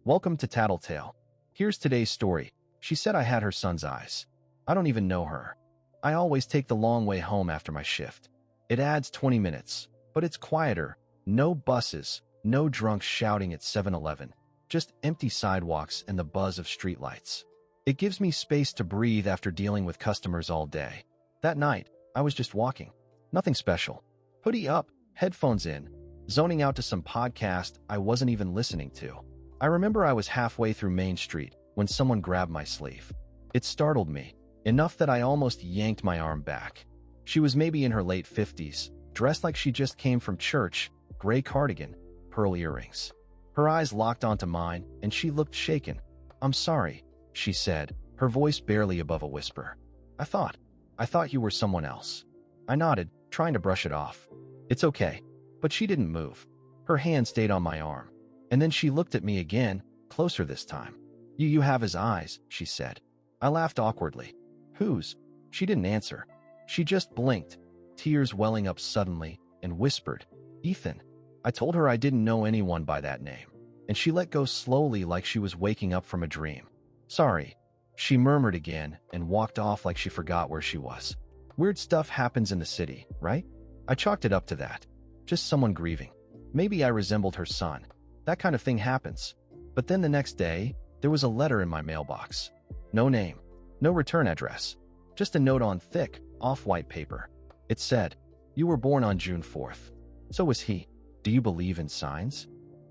Welcome to Tattletale. Here's today's story. She said I had her son's eyes. I don't even know her. I always take the long way home after my shift. It adds 20 minutes, but it's quieter. No buses, no drunks shouting at 7-Eleven, just empty sidewalks and the buzz of streetlights. It gives me space to breathe after dealing with customers all day. That night, I was just walking. Nothing special. Hoodie up, headphones in, zoning out to some podcast I wasn't even listening to. I remember I was halfway through Main Street when someone grabbed my sleeve. It startled me, enough that I almost yanked my arm back. She was maybe in her late 50s, dressed like she just came from church, gray cardigan, pearl earrings. Her eyes locked onto mine, and she looked shaken. "I'm sorry," she said, her voice barely above a whisper. I thought you were someone else." I nodded, trying to brush it off. "It's okay." But she didn't move. Her hand stayed on my arm. And then she looked at me again, closer this time. You have his eyes," she said. I laughed awkwardly. "Whose?" She didn't answer. She just blinked, tears welling up suddenly, and whispered, "Ethan." I told her I didn't know anyone by that name, and she let go slowly like she was waking up from a dream. "Sorry," she murmured again and walked off like she forgot where she was. Weird stuff happens in the city, right? I chalked it up to that. Just someone grieving. Maybe I resembled her son. That kind of thing happens. But then the next day, there was a letter in my mailbox. No name, no return address, just a note on thick, off-white paper. It said, "You were born on June 4th. So was he. Do you believe in signs?"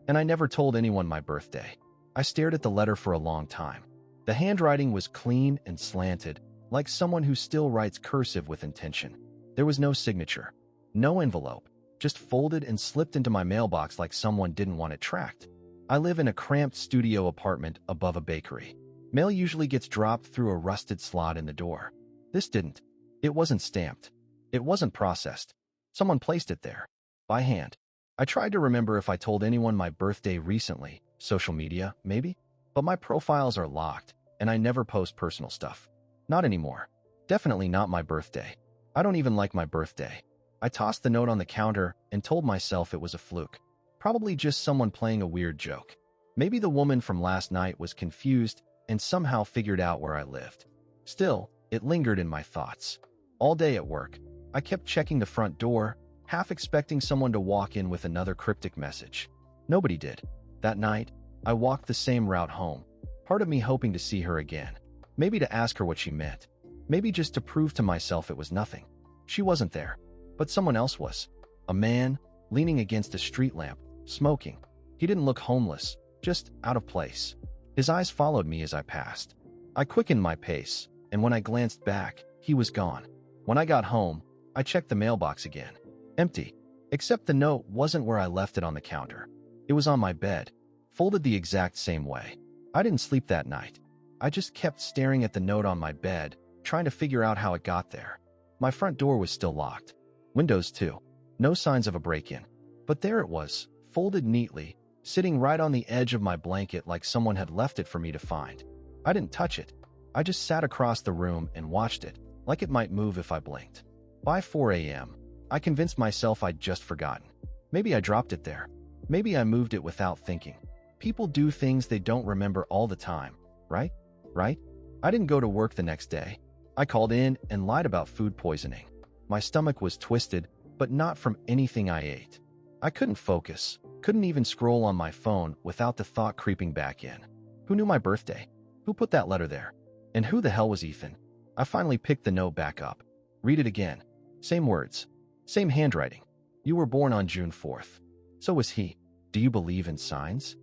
And I never told anyone my birthday. I stared at the letter for a long time. The handwriting was clean and slanted, like someone who still writes cursive with intention. There was no signature, no envelope, just folded and slipped into my mailbox like someone didn't want it tracked. I live in a cramped studio apartment above a bakery. Mail usually gets dropped through a rusted slot in the door. This didn't. It wasn't stamped. It wasn't processed. Someone placed it there, by hand. I tried to remember if I told anyone my birthday recently, social media, maybe? But my profiles are locked, and I never post personal stuff. Not anymore. Definitely not my birthday. I don't even like my birthday. I tossed the note on the counter and told myself it was a fluke. Probably just someone playing a weird joke. Maybe the woman from last night was confused and somehow figured out where I lived. Still, it lingered in my thoughts. All day at work, I kept checking the front door, half expecting someone to walk in with another cryptic message. Nobody did. That night, I walked the same route home, part of me hoping to see her again. Maybe to ask her what she meant. Maybe just to prove to myself it was nothing. She wasn't there, but someone else was. A man, leaning against a street lamp, smoking. He didn't look homeless, just out of place. His eyes followed me as I passed. I quickened my pace, and when I glanced back, he was gone. When I got home, I checked the mailbox again. Empty. Except the note wasn't where I left it on the counter. It was on my bed, folded the exact same way. I didn't sleep that night. I just kept staring at the note on my bed, trying to figure out how it got there. My front door was still locked. Windows too. No signs of a break-in. But there it was, folded neatly, sitting right on the edge of my blanket like someone had left it for me to find. I didn't touch it. I just sat across the room and watched it, like it might move if I blinked. By 4 a.m., I convinced myself I'd just forgotten. Maybe I dropped it there. Maybe I moved it without thinking. People do things they don't remember all the time, right? Right? I didn't go to work the next day. I called in and lied about food poisoning. My stomach was twisted, but not from anything I ate. I couldn't focus, couldn't even scroll on my phone without the thought creeping back in. Who knew my birthday? Who put that letter there? And who the hell was Ethan? I finally picked the note back up. Read it again. Same words. Same handwriting. "You were born on June 4th. So was he. Do you believe in signs?"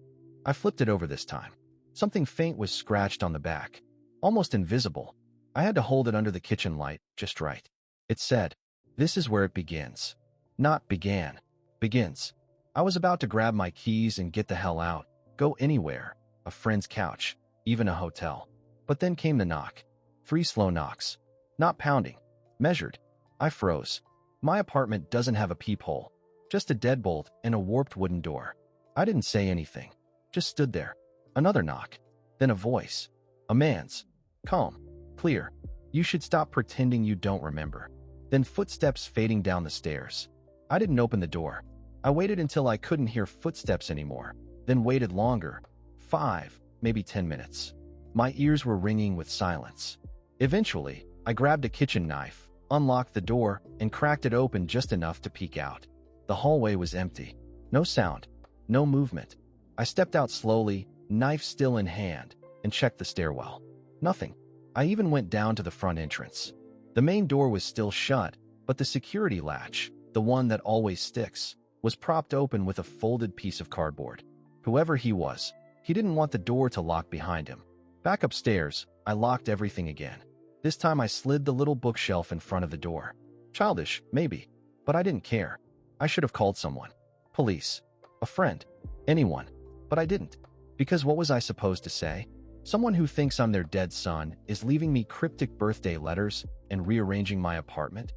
I flipped it over this time. Something faint was scratched on the back. Almost invisible. I had to hold it under the kitchen light, just right. It said, "This is where it begins." Not began. Begins. I was about to grab my keys and get the hell out. Go anywhere. A friend's couch. Even a hotel. But then came the knock. 3 slow knocks. Not pounding. Measured. I froze. My apartment doesn't have a peephole. Just a deadbolt and a warped wooden door. I didn't say anything. Just stood there. Another knock. Then a voice. A man's. Calm. Clear. "You should stop pretending you don't remember." Then footsteps fading down the stairs. I didn't open the door. I waited until I couldn't hear footsteps anymore. Then waited longer. 5, maybe 10 minutes. My ears were ringing with silence. Eventually, I grabbed a kitchen knife, unlocked the door, and cracked it open just enough to peek out. The hallway was empty. No sound, no movement. I stepped out slowly, knife still in hand, and checked the stairwell. Nothing. I even went down to the front entrance. The main door was still shut, but the security latch, the one that always sticks, was propped open with a folded piece of cardboard. Whoever he was, he didn't want the door to lock behind him. Back upstairs, I locked everything again. This time I slid the little bookshelf in front of the door. Childish, maybe, but I didn't care. I should have called someone. Police. A friend. Anyone. But I didn't. Because what was I supposed to say? Someone who thinks I'm their dead son is leaving me cryptic birthday letters and rearranging my apartment?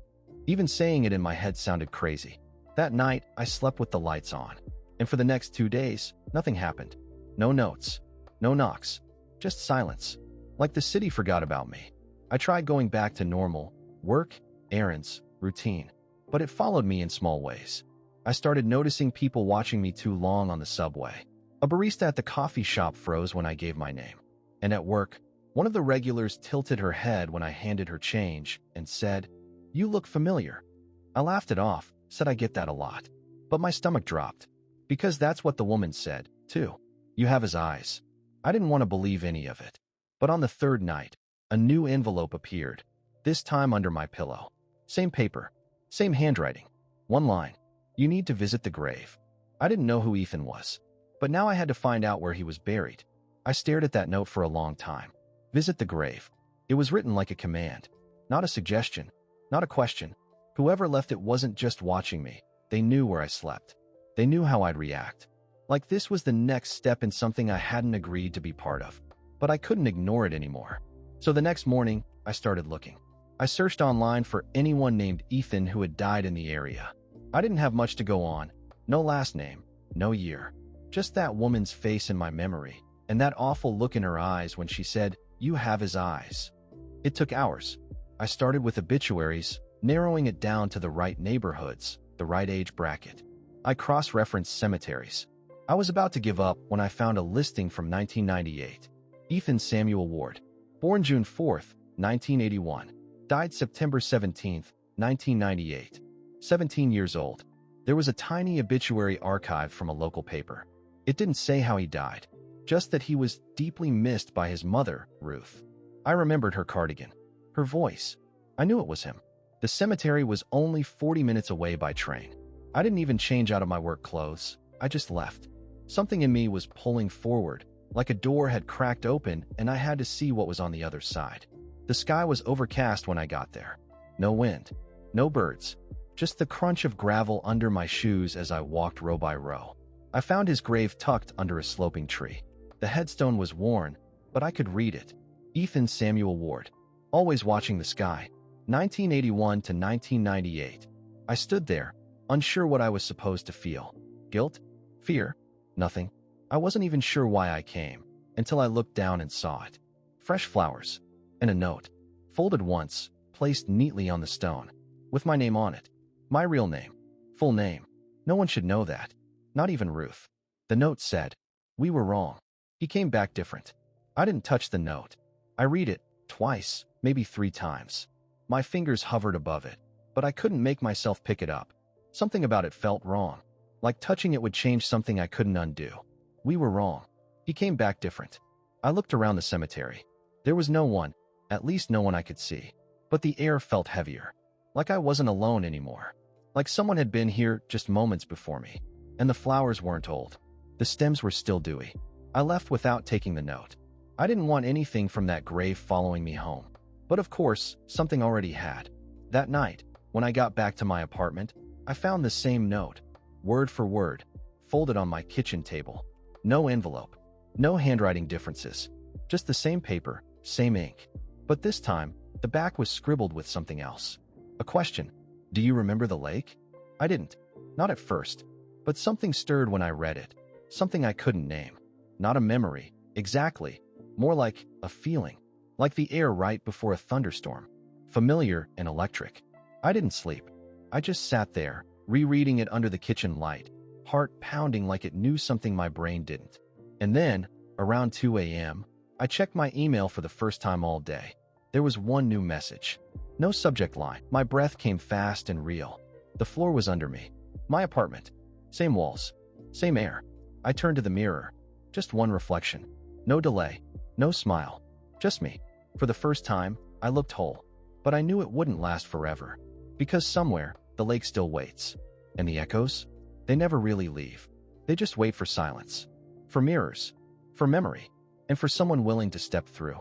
Even saying it in my head sounded crazy. That night, I slept with the lights on. And for the next 2 days, nothing happened. No notes. No knocks. Just silence. Like the city forgot about me. I tried going back to normal, work, errands, routine. But it followed me in small ways. I started noticing people watching me too long on the subway. A barista at the coffee shop froze when I gave my name. And at work, one of the regulars tilted her head when I handed her change and said, "You look familiar." I laughed it off, said I get that a lot. But my stomach dropped. Because that's what the woman said, too. You have his eyes. I didn't want to believe any of it. But on the third night, a new envelope appeared, this time under my pillow. Same paper, same handwriting. One line. You need to visit the grave. I didn't know who Ethan was, but now I had to find out where he was buried. I stared at that note for a long time. Visit the grave. It was written like a command, not a suggestion, not a question. Whoever left it wasn't just watching me. They knew where I slept. They knew how I'd react. Like this was the next step in something I hadn't agreed to be part of. But I couldn't ignore it anymore. So the next morning, I started looking. I searched online for anyone named Ethan who had died in the area. I didn't have much to go on. No last name, no year. Just that woman's face in my memory, and that awful look in her eyes when she said, "You have his eyes." It took hours. I started with obituaries, narrowing it down to the right neighborhoods, the right age bracket. I cross-referenced cemeteries. I was about to give up when I found a listing from 1998. Ethan Samuel Ward. Born June 4, 1981. Died September 17, 1998. 17 years old. There was a tiny obituary archived from a local paper. It didn't say how he died, just that he was deeply missed by his mother, Ruth. I remembered her cardigan, her voice. I knew it was him. The cemetery was only 40 minutes away by train. I didn't even change out of my work clothes. I just left. Something in me was pulling forward, like a door had cracked open and I had to see what was on the other side. The sky was overcast when I got there. No wind, no birds, just the crunch of gravel under my shoes as I walked row by row. I found his grave tucked under a sloping tree. The headstone was worn, but I could read it. Ethan Samuel Ward. Always watching the sky. 1981 to 1998. I stood there, unsure what I was supposed to feel. Guilt? Fear? Nothing. I wasn't even sure why I came, until I looked down and saw it. Fresh flowers. And a note. Folded once, placed neatly on the stone. With my name on it. My real name. Full name. No one should know that. Not even Ruth. The note said, "We were wrong. He came back different." I didn't touch the note. I read it, twice, maybe 3 times. My fingers hovered above it, but I couldn't make myself pick it up. Something about it felt wrong. Like touching it would change something I couldn't undo. We were wrong. He came back different. I looked around the cemetery. There was no one, at least no one I could see. But the air felt heavier. Like I wasn't alone anymore. Like someone had been here just moments before me. And the flowers weren't old. The stems were still dewy. I left without taking the note. I didn't want anything from that grave following me home. But of course, something already had. That night, when I got back to my apartment, I found the same note, word for word, folded on my kitchen table. No envelope. No handwriting differences. Just the same paper, same ink. But this time, the back was scribbled with something else. A question. Do you remember the lake? I didn't. Not at first. But something stirred when I read it. Something I couldn't name. Not a memory, exactly. More like a feeling. Like the air right before a thunderstorm. Familiar and electric. I didn't sleep. I just sat there, rereading it under the kitchen light, heart pounding like it knew something my brain didn't. And then, Around 2 a.m., I checked my email for the first time all day. There was one new message. No subject line. My breath came fast and real. The floor was under me. My apartment. Same walls. Same air. I turned to the mirror. Just one reflection. No delay. No smile. Just me. For the first time, I looked whole. But I knew it wouldn't last forever. Because somewhere, the lake still waits. And the echoes? They never really leave. They just wait for silence. For mirrors. For memory. And for someone willing to step through.